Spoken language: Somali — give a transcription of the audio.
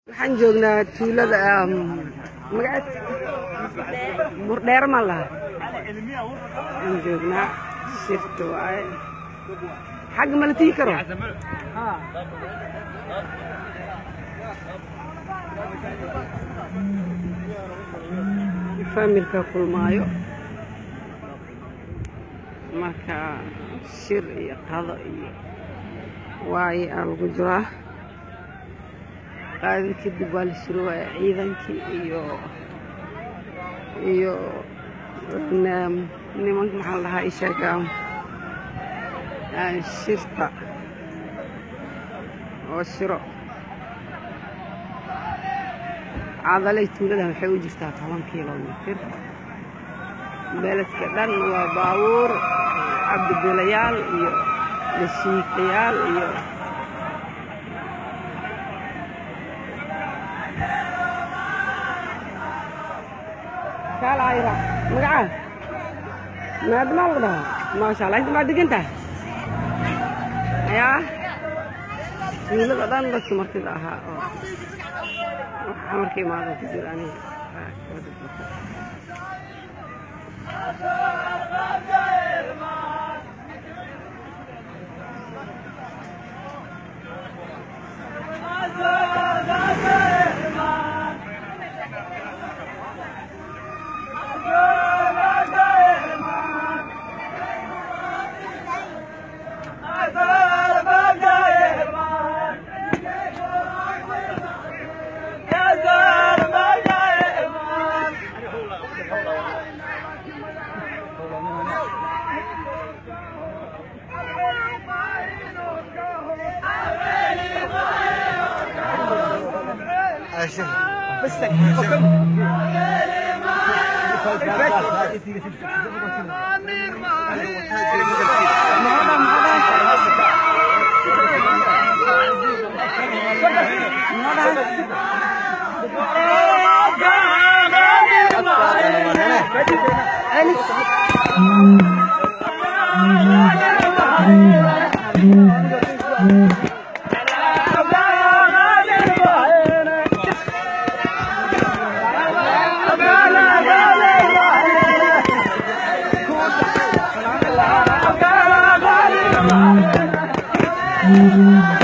waxaan joognaa tuulada magaceed Burdheer ma laha waxaan joognaa shifta waaye xag ma la tii karo familka kulmaayo marka shir iyo qado iyo waaye lagu jiraa قاعد كده بالشروع عيدانكي iyo nimanka maxaa lahaa ishaga shirta oo shiro cadalay tuulada waxay u jirtaa 10 kiiloomitir beledka dhan waa baabuur cabdibilayaal iyo dashiikayaal iyo كلا عيرة مقعد ما دماغنا ما شاء الله أنت ما دقنته يا يقول لك أنا بس مركز أها مركز ما هذا تجيل أنا Thank you.